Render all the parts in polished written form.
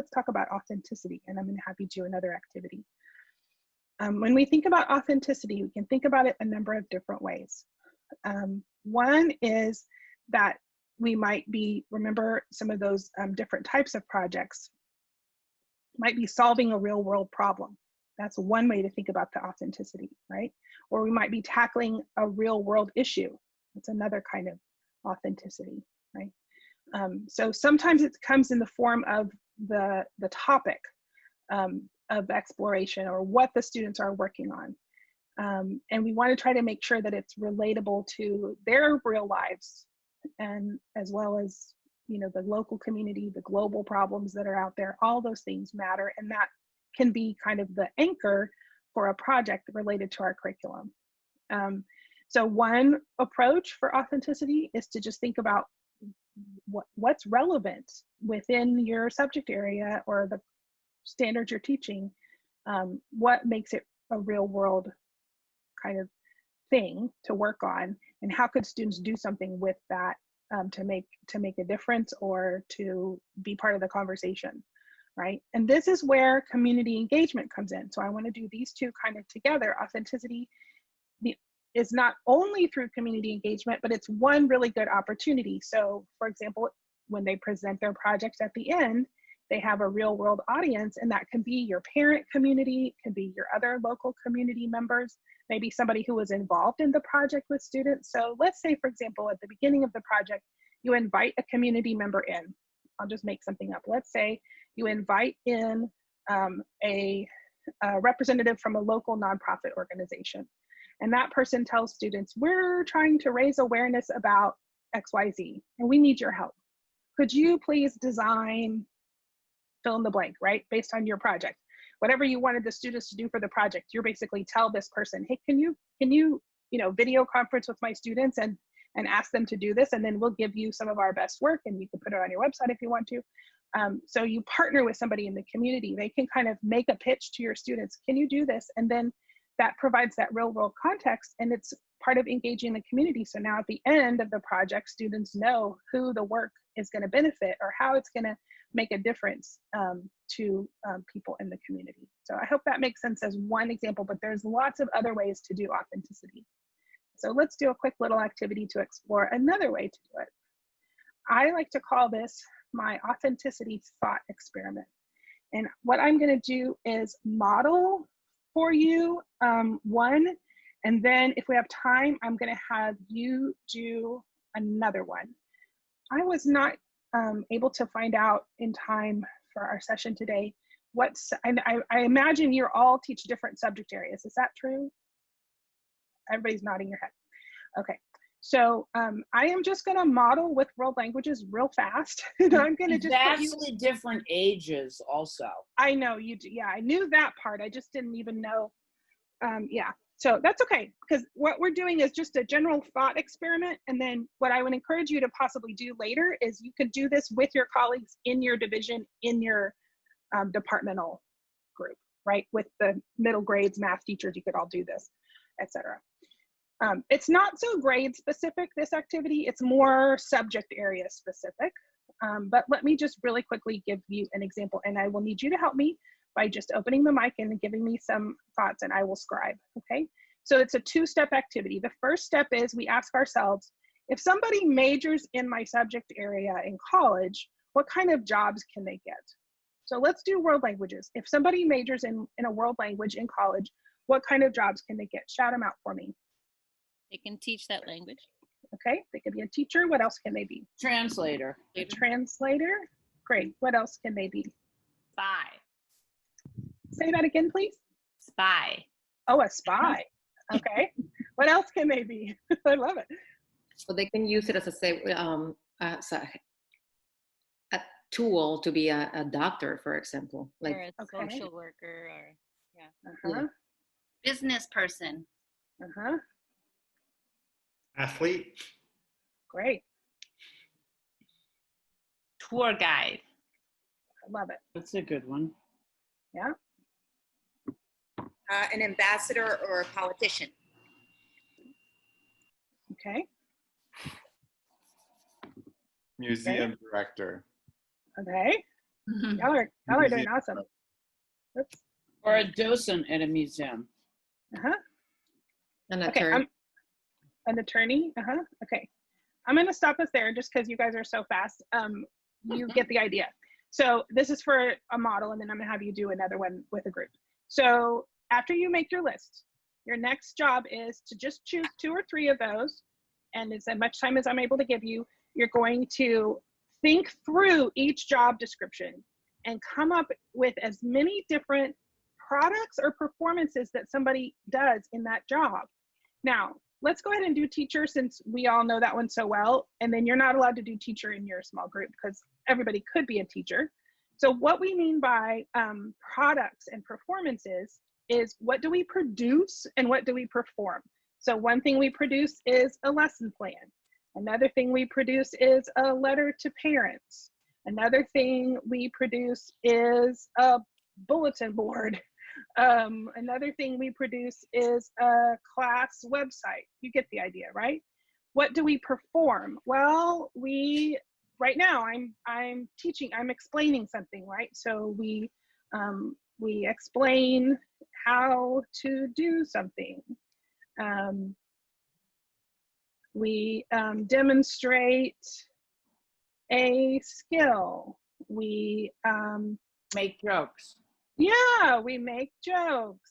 let's talk about authenticity, and I'm going to have you do another activity. When we think about authenticity, we can think about it a number of different ways. One is that we might be, remember some of those different types of projects, might be solving a real world problem. That's one way to think about the authenticity, right? Or we might be tackling a real world issue. That's another kind of authenticity, right? So sometimes it comes in the form of the topic of exploration or what the students are working on. And we want to try to make sure that it's relatable to their real lives, and as well as, you know, the local community, the global problems that are out there. All those things matter, and that can be kind of the anchor for a project related to our curriculum. So one approach for authenticity is to just think about what's relevant within your subject area or the standards you're teaching. What makes it a real world kind of thing to work on, and how could students do something with that to make a difference or to be part of the conversation, right? And this is where community engagement comes in. So I want to do these two kind of together. Authenticity is not only through community engagement, but it's one really good opportunity. So for example, when they present their projects at the end, they have a real world audience, and that can be your parent community, it can be your other local community members, maybe somebody who was involved in the project with students. So let's say, for example, at the beginning of the project, you invite a community member in. I'll just make something up. Let's say you invite in a representative from a local nonprofit organization. And that person tells students, we're trying to raise awareness about XYZ, and we need your help. Could you please design fill in the blank, right? Based on your project. Whatever you wanted the students to do for the project, you're basically tell this person, hey, can you video conference with my students and ask them to do this, and then we'll give you some of our best work, and you can put it on your website if you want to. So you partner with somebody in the community. They can kind of make a pitch to your students. Can you do this? And then that provides that real world context, and it's part of engaging the community. So now at the end of the project, students know who the work is going to benefit or how it's going to make a difference to people in the community. So I hope that makes sense as one example, but there's lots of other ways to do authenticity. So let's do a quick little activity to explore another way to do it. I like to call this my authenticity thought experiment. And what I'm going to do is model for you one, and then if we have time, I'm going to have you do another one. I was not able to find out in time for our session today I imagine you all teach different subject areas. Is that true? Everybody's nodding your head. Okay, so I am just going to model with world languages real fast. And I'm going to just vastly different ages also. I know you do. Yeah, I knew that part. I just didn't even know. Yeah, so that's okay, because what we're doing is just a general thought experiment. And then what I would encourage you to possibly do later is you could do this with your colleagues in your division, in your departmental group, right? With the middle grades, math teachers, you could all do this, etc. It's not so grade specific, this activity, it's more subject area specific. But let me just really quickly give you an example, and I will need you to help me by just opening the mic and giving me some thoughts, and I will scribe, okay? So it's a two-step activity. The first step is we ask ourselves, if somebody majors in my subject area in college, what kind of jobs can they get? So let's do world languages. If somebody majors in a world language in college, what kind of jobs can they get? Shout them out for me. They can teach that language. Okay, they could be a teacher. What else can they be? Translator. A translator. Great. What else can they be? Spy. Say that again, please. Spy. Oh, a spy. Okay. What else can they be? I love it. So they can use it as a tool to be a doctor, for example, like or a social worker, or Uh-huh. business person. Uh-huh. Athlete. Great. Tour guide. I love it. That's a good one. Yeah. An ambassador or a politician. Okay. Museum director. Okay. Y'all are doing awesome. Oops. Or a docent at a museum. Uh-huh. An Okay, attorney. an attorney. Uh-huh. Okay. I'm going to stop us there just because you guys are so fast. You get the idea. So this is for a model, and then I'm going to have you do another one with a group. So after you make your list, your next job is to just choose 2 or 3 of those. And as much time as I'm able to give you, you're going to think through each job description and come up with as many different products or performances that somebody does in that job. Now, let's go ahead and do teacher since we all know that one so well. And then you're not allowed to do teacher in your small group because everybody could be a teacher. So what we mean by products and performances is what do we produce and what do we perform? So one thing we produce is a lesson plan. Another thing we produce is a letter to parents. Another thing we produce is a bulletin board. Another thing we produce is a class website. You get the idea, right? What do we perform? Well, right now I'm teaching, I'm explaining something, right? So we explain how to do something. We demonstrate a skill. We Make jokes. yeah, we make jokes.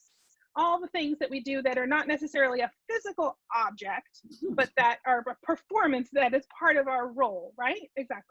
All the things that we do that are not necessarily a physical object, but that are a performance that is part of our role, right? Exactly.